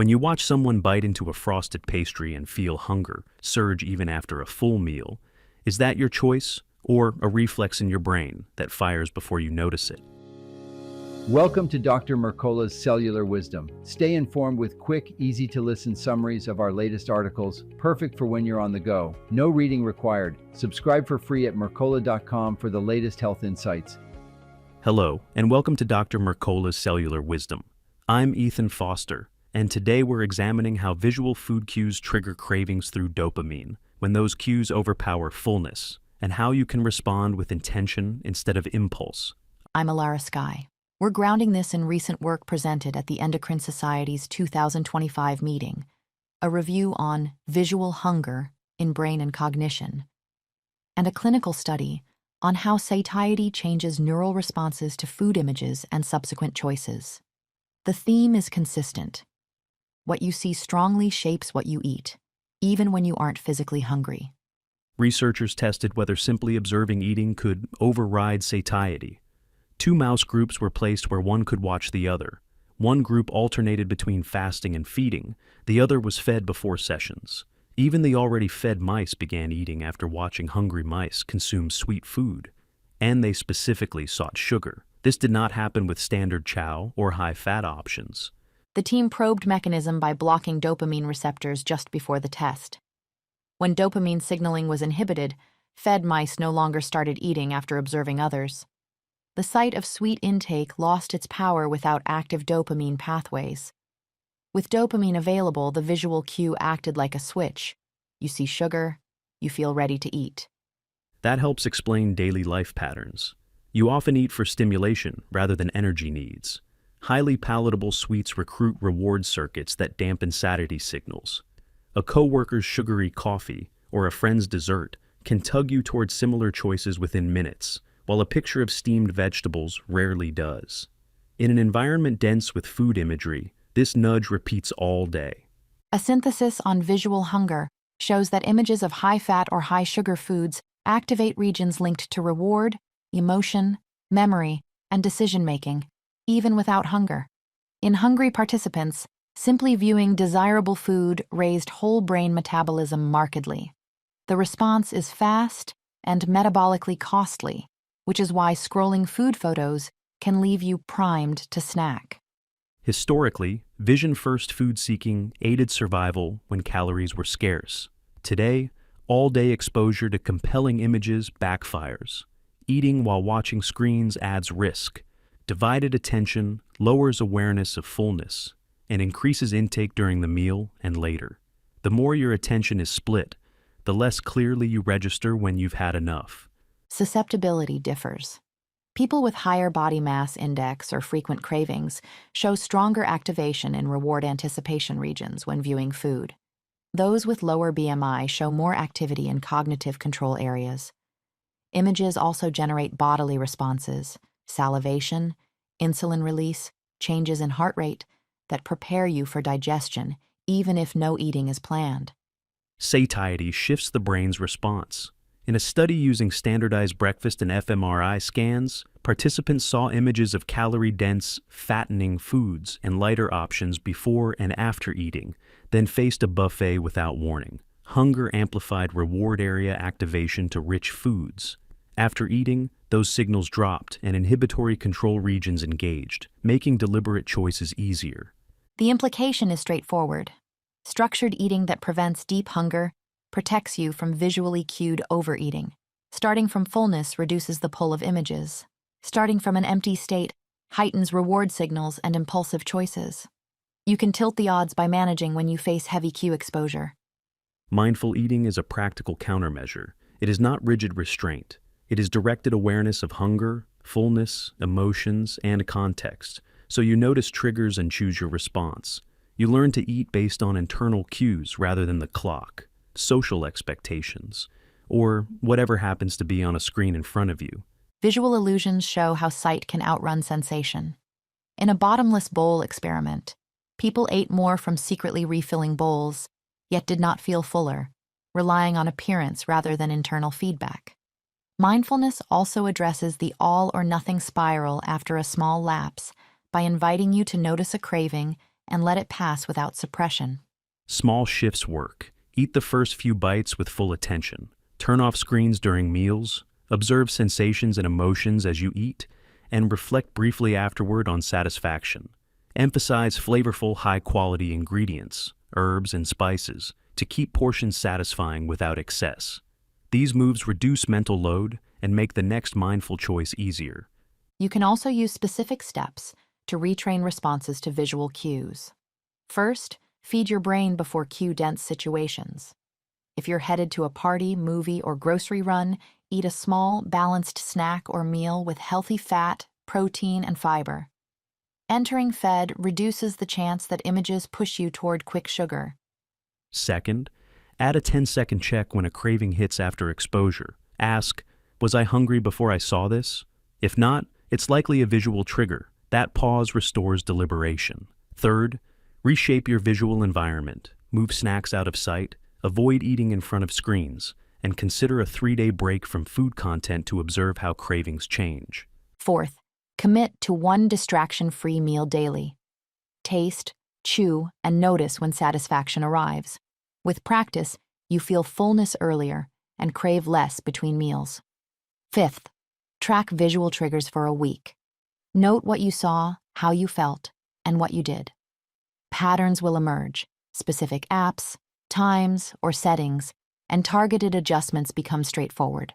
When you watch someone bite into a frosted pastry and feel hunger surge even after a full meal, is that your choice or a reflex in your brain that fires before you notice it? Welcome to Dr. Mercola's Cellular Wisdom. Stay informed with quick, easy-to-listen summaries of our latest articles, perfect for when you're on the go. No reading required. Subscribe for free at mercola.com for the latest health insights. Hello, and welcome to Dr. Mercola's Cellular Wisdom. I'm Ethan Foster, and today we're examining how visual food cues trigger cravings through dopamine, when those cues overpower fullness, and how you can respond with intention instead of impulse. I'm Alara Sky. We're grounding this in recent work presented at the Endocrine Society's 2025 meeting, a review on visual hunger in brain and cognition, and a clinical study on how satiety changes neural responses to food images and subsequent choices. The theme is consistent. What you see strongly shapes what you eat, even when you aren't physically hungry. Researchers tested whether simply observing eating could override satiety. 2 mouse groups were placed where one could watch the other. One group alternated between fasting and feeding, the other was fed before sessions. Even the already fed mice began eating after watching hungry mice consume sweet food, and they specifically sought sugar. This did not happen with standard chow or high-fat options. The team probed mechanism by blocking dopamine receptors just before the test. When dopamine signaling was inhibited, fed mice no longer started eating after observing others. The site of sweet intake lost its power without active dopamine pathways. With dopamine available, the visual cue acted like a switch. You see sugar, you feel ready to eat. That helps explain daily life patterns. You often eat for stimulation rather than energy needs. Highly palatable sweets recruit reward circuits that dampen satiety signals. A coworker's sugary coffee or a friend's dessert can tug you towards similar choices within minutes, while a picture of steamed vegetables rarely does. In an environment dense with food imagery, this nudge repeats all day. A synthesis on visual hunger shows that images of high-fat or high-sugar foods activate regions linked to reward, emotion, memory, and decision-making, even without hunger. In hungry participants, simply viewing desirable food raised whole brain metabolism markedly. The response is fast and metabolically costly, which is why scrolling food photos can leave you primed to snack. Historically, vision-first food seeking aided survival when calories were scarce. Today, all-day exposure to compelling images backfires. Eating while watching screens adds risk. Divided attention lowers awareness of fullness and increases intake during the meal and later. The more your attention is split, the less clearly you register when you've had enough. Susceptibility differs. People with higher body mass index or frequent cravings show stronger activation in reward anticipation regions when viewing food. Those with lower BMI show more activity in cognitive control areas. Images also generate bodily responses, salivation, insulin release, changes in heart rate that prepare you for digestion, even if no eating is planned. Satiety shifts the brain's response. In a study using standardized breakfast and fMRI scans, participants saw images of calorie-dense, fattening foods and lighter options before and after eating, then faced a buffet without warning. Hunger amplified reward area activation to rich foods. After eating, those signals dropped and inhibitory control regions engaged, making deliberate choices easier. The implication is straightforward. Structured eating that prevents deep hunger protects you from visually cued overeating. Starting from fullness reduces the pull of images. Starting from an empty state heightens reward signals and impulsive choices. You can tilt the odds by managing when you face heavy cue exposure. Mindful eating is a practical countermeasure. It is not rigid restraint. It is directed awareness of hunger, fullness, emotions, and context, so you notice triggers and choose your response. You learn to eat based on internal cues rather than the clock, social expectations, or whatever happens to be on a screen in front of you. Visual illusions show how sight can outrun sensation. In a bottomless bowl experiment, people ate more from secretly refilling bowls, yet did not feel fuller, relying on appearance rather than internal feedback. Mindfulness also addresses the all-or-nothing spiral after a small lapse by inviting you to notice a craving and let it pass without suppression. Small shifts work. Eat the first few bites with full attention. Turn off screens during meals. Observe sensations and emotions as you eat, and reflect briefly afterward on satisfaction. Emphasize flavorful, high-quality ingredients, herbs and spices, to keep portions satisfying without excess. These moves reduce mental load and make the next mindful choice easier. You can also use specific steps to retrain responses to visual cues. First, feed your brain before cue-dense situations. If you're headed to a party, movie, or grocery run, eat a small, balanced snack or meal with healthy fat, protein, and fiber. Entering fed reduces the chance that images push you toward quick sugar. Second, add a 10-second check when a craving hits after exposure. Ask, was I hungry before I saw this? If not, it's likely a visual trigger. That pause restores deliberation. Third, reshape your visual environment. Move snacks out of sight, avoid eating in front of screens, and consider a 3-day break from food content to observe how cravings change. Fourth, commit to one distraction-free meal daily. Taste, chew, and notice when satisfaction arrives. With practice, you feel fullness earlier and crave less between meals. Fifth, track visual triggers for a week. Note what you saw, how you felt, and what you did. Patterns will emerge. Specific apps, times, or settings, and targeted adjustments become straightforward.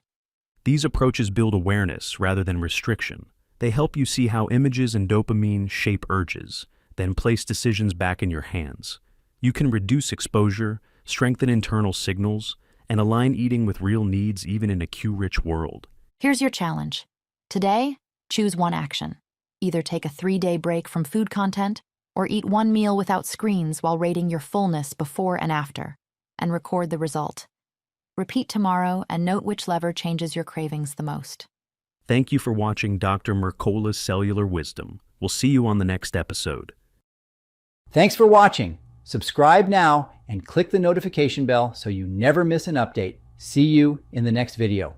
These approaches build awareness rather than restriction. They help you see how images and dopamine shape urges, then place decisions back in your hands. You can reduce exposure, strengthen internal signals, and align eating with real needs even in a cue-rich world. Here's your challenge. Today, choose one action. Either take a 3-day break from food content or eat one meal without screens while rating your fullness before and after, and record the result. Repeat tomorrow and note which lever changes your cravings the most. Thank you for watching Dr. Mercola's Cellular Wisdom. We'll see you on the next episode. Thanks for watching. Subscribe now and click the notification bell so you never miss an update. See you in the next video.